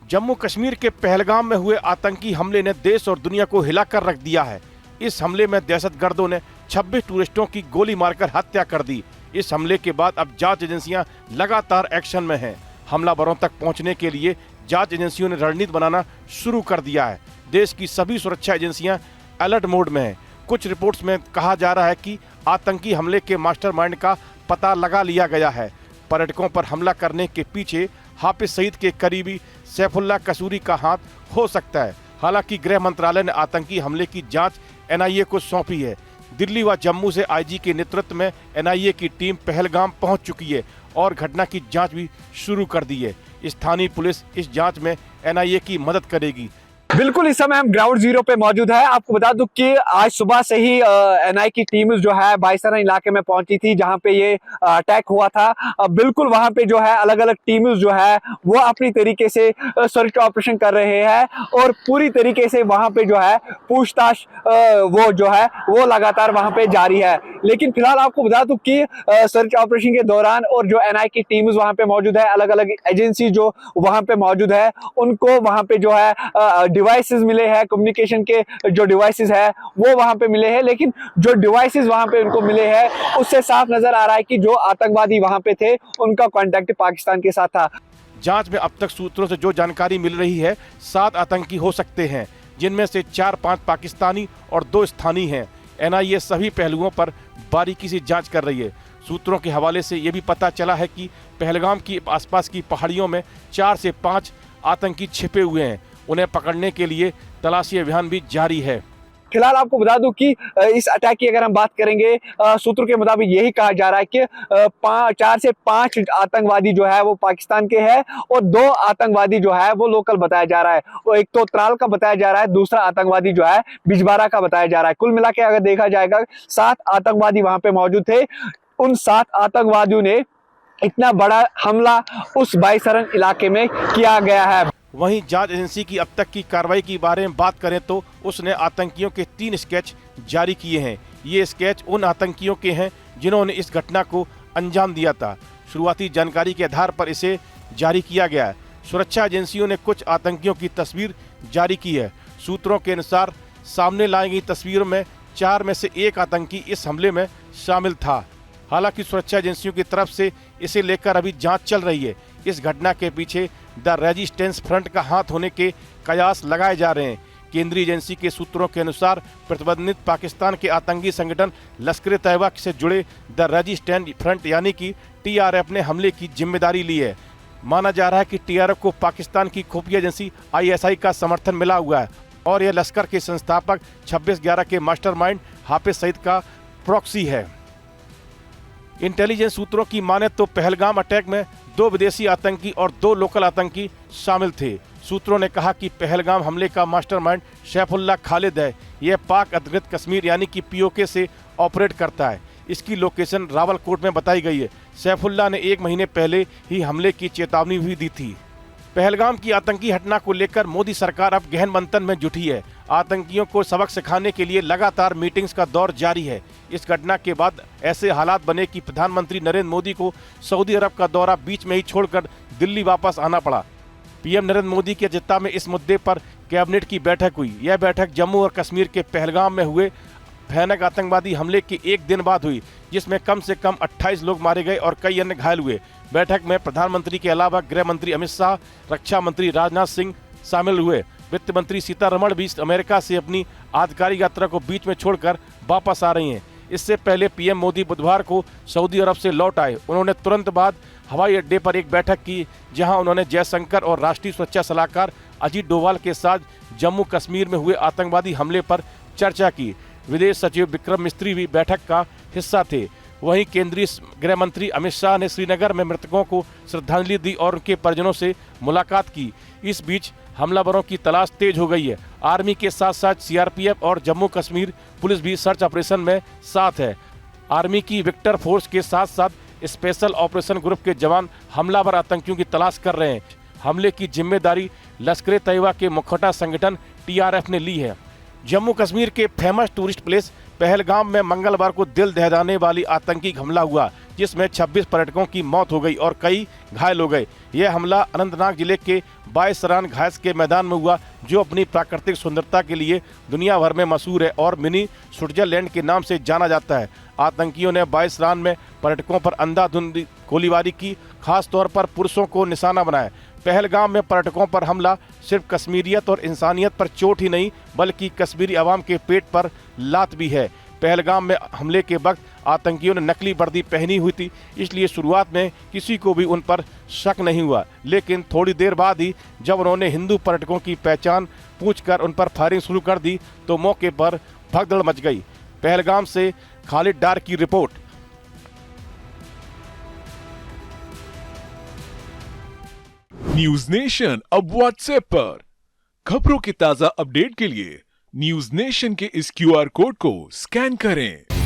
जम्मू कश्मीर के पहलगाम में हुए आतंकी हमले ने देश और दुनिया को हिलाकर रख दिया है। इस हमले में दहशतगर्दों ने 26 टूरिस्टों की गोली मारकर हत्या कर दी। इस हमले के बाद अब जांच एजेंसियां लगातार एक्शन में हैं। हमलावरों तक पहुंचने के लिए जांच एजेंसियों ने रणनीति बनाना शुरू कर दिया है। देश की सभी सुरक्षा एजेंसियां अलर्ट मोड में हैं। कुछ रिपोर्ट्स में कहा जा रहा है कि आतंकी हमले के मास्टरमाइंड का पता लगा लिया गया है। पर्यटकों पर हमला करने के पीछे हाफिज सईद के करीबी सैफुल्लाह कसूरी का हाथ हो सकता है। हालांकि गृह मंत्रालय ने आतंकी हमले की जांच एनआईए को सौंपी है। दिल्ली व जम्मू से आईजी के नेतृत्व में एनआईए की टीम पहलगाम पहुंच चुकी है और घटना की जांच भी शुरू कर दी है। स्थानीय पुलिस इस जांच में एनआईए की मदद करेगी। बिल्कुल, इस समय हम ग्राउंड जीरो पे मौजूद है। आपको बता दूं कि आज सुबह से ही एनआई की टीम जो है बाईसरा इलाके में पहुंची थी, जहां पे ये अटैक हुआ था। बिल्कुल वहां पे जो है अलग अलग टीम्स जो है वो अपनी तरीके से सर्च ऑपरेशन कर रहे हैं और पूरी तरीके से वहां पे जो है पूछताछ वो जो है वो लगातार वहां पे जारी है। लेकिन फिलहाल आपको बता दूं कि सर्च ऑपरेशन के दौरान और जो एनआई की टीम्स वहां पे मौजूद है, अलग अलग एजेंसी जो वहां पे मौजूद है, उनको वहां पे जो है डिवाइसेस मिले हैं, कम्युनिकेशन के जो डिवाइसेस है वो वहां पे मिले हैं। लेकिन जो डिवाइसेस वहां पे उनको मिले हैं उससे साफ नजर आ रहा है कि जो आतंकवादी वहां पे थे उनका कांटेक्ट पाकिस्तान के साथ था। जांच में अब तक सूत्रों से जो जानकारी मिल रही है 7 आतंकी हो सकते हैं, जिनमें से 4-5 पाकिस्तानी और 2 स्थानीय हैं। एनआईए सभी पहलुओं पर बारीकी से जांच कर रही है। सूत्रों के हवाले से ये भी पता चला है कि पहलगाम की आसपास की पहाड़ियों में 4 से 5 आतंकी छिपे हुए हैं। उन्हें पकड़ने के लिए तलाशी अभियान भी जारी है। फिलहाल आपको बता दूं कि इस अटैक की अगर हम बात करेंगे, सूत्रों के मुताबिक यही कहा जा रहा है कि 4 से 5 आतंकवादी जो है वो पाकिस्तान के हैं और 2 आतंकवादी जो है वो लोकल बताया जा रहा है। वो एक तो त्राल का बताया जा रहा है, दूसरा आतंकवादी जो है बिजबारा का बताया जा रहा है। कुल मिला के अगर देखा जाएगा 7 आतंकवादी वहां पे मौजूद थे। उन 7 आतंकवादियों ने इतना बड़ा हमला उस बाईसरन इलाके में किया गया है। वहीं जांच एजेंसी की अब तक की कार्रवाई के बारे में बात करें तो उसने आतंकियों के 3 स्केच जारी किए हैं। ये स्केच उन आतंकियों के हैं जिन्होंने इस घटना को अंजाम दिया था। शुरुआती जानकारी के आधार पर इसे जारी किया गया है। सुरक्षा एजेंसियों ने कुछ आतंकियों की तस्वीर जारी की है। सूत्रों के अनुसार सामने लाई गई तस्वीरों में 4 में से 1 आतंकी इस हमले में शामिल था। हालांकि सुरक्षा एजेंसियों की तरफ से इसे लेकर अभी जांच चल रही है। इस घटना के पीछे द रेजिस्टेंस फ्रंट का हाथ होने के कयास लगाए जा रहे हैं। केंद्रीय एजेंसी के सूत्रों के अनुसार प्रतिबंधित पाकिस्तान के आतंकी संगठन लश्कर-ए-तैयबा से जुड़े द रेजिस्टेंस फ्रंट यानी कि टीआरएफ ने हमले की जिम्मेदारी ली है। माना जा रहा है कि टीआरएफ को पाकिस्तान की खुफिया एजेंसी आईएसआई का समर्थन मिला हुआ है और यह लश्कर के संस्थापक 26/11 के मास्टरमाइंड हाफिज सईद का प्रॉक्सी है। इंटेलिजेंस सूत्रों की माने तो पहलगाम अटैक में 2 विदेशी आतंकी और 2 लोकल आतंकी शामिल थे। सूत्रों ने कहा कि पहलगाम हमले का मास्टरमाइंड सैफुल्लाह खालिद है। यह पाक अधिकृत कश्मीर यानी कि पीओके से ऑपरेट करता है। इसकी लोकेशन रावलकोट में बताई गई है। सैफुल्लाह ने 1 महीने पहले ही हमले की चेतावनी भी दी थी। पहलगाम की आतंकी घटना को लेकर मोदी सरकार अब गहन मंथन में जुटी है। आतंकियों को सबक सिखाने के लिए लगातार मीटिंग्स का दौर जारी है। इस घटना के बाद ऐसे हालात बने कि प्रधानमंत्री नरेंद्र मोदी को सऊदी अरब का दौरा बीच में ही छोड़कर दिल्ली वापस आना पड़ा। पीएम नरेंद्र मोदी की अध्यक्षता में इस मुद्दे पर कैबिनेट की बैठक हुई। यह बैठक जम्मू और कश्मीर के पहलगाम में हुए भयानक आतंकवादी हमले के 1 दिन बाद हुई, जिसमें कम से कम 28 लोग मारे गए और कई अन्य घायल हुए। बैठक में प्रधानमंत्री के अलावा गृह मंत्री अमित शाह, रक्षा मंत्री राजनाथ सिंह शामिल हुए। वित्त मंत्री सीतारमण भी अमेरिका से अपनी आधिकारिक यात्रा को बीच में छोड़कर वापस आ रही हैं। इससे पहले पीएम मोदी बुधवार को सऊदी अरब से लौट आए। उन्होंने तुरंत बाद हवाई अड्डे पर एक बैठक की, जहां उन्होंने जयशंकर और राष्ट्रीय सुरक्षा सलाहकार अजीत डोभाल के साथ जम्मू कश्मीर में हुए आतंकवादी हमले पर चर्चा की। विदेश सचिव विक्रम मिस्त्री भी बैठक का हिस्सा थे। वहीं केंद्रीय गृह मंत्री अमित शाह ने श्रीनगर में मृतकों को श्रद्धांजलि दी और उनके परिजनों से मुलाकात की। इस बीच हमलावरों की तलाश तेज हो गई है। आर्मी के साथ साथ सीआरपीएफ और जम्मू कश्मीर पुलिस भी सर्च ऑपरेशन में साथ है। आर्मी की विक्टर फोर्स के साथ साथ स्पेशल ऑपरेशन ग्रुप के जवान हमलावर आतंकियों की तलाश कर रहे हैं। हमले की जिम्मेदारी लश्कर-ए-तैयबा के मुखौटा संगठन टीआरएफ ने ली है। जम्मू कश्मीर के फेमस टूरिस्ट प्लेस पहलगाम में मंगलवार को दिल दहलाने वाली आतंकी हमला हुआ, जिसमें 26 पर्यटकों की मौत हो गई और कई घायल हो गए। यह हमला अनंतनाग जिले के बायसरान घास के मैदान में हुआ, जो अपनी प्राकृतिक सुंदरता के लिए दुनिया भर में मशहूर है और मिनी स्विट्जरलैंड के नाम से जाना जाता है। आतंकियों ने बायसरान में पर्यटकों पर अंधाधुंध गोलीबारी की, खास तौर पर पुरुषों को निशाना बनाया। पहलगाम में पर्यटकों पर हमला सिर्फ कश्मीरियत और इंसानियत पर चोट ही नहीं, बल्कि कश्मीरी अवाम के पेट पर लात भी है। पहलगाम में हमले के वक्त आतंकियों ने नकली वर्दी पहनी हुई थी, इसलिए शुरुआत में किसी को भी उन पर शक नहीं हुआ। लेकिन थोड़ी देर बाद ही जब उन्होंने हिंदू पर्यटकों की पहचान पूछकर उन पर फायरिंग शुरू कर दी तो मौके पर भगदड़ मच गई। पहलगाम से खालिद डार की रिपोर्ट। न्यूज नेशन अब व्हाट्सएप पर खबरों के ताजा अपडेट के लिए न्यूज नेशन के इस क्यूआर कोड को स्कैन करें।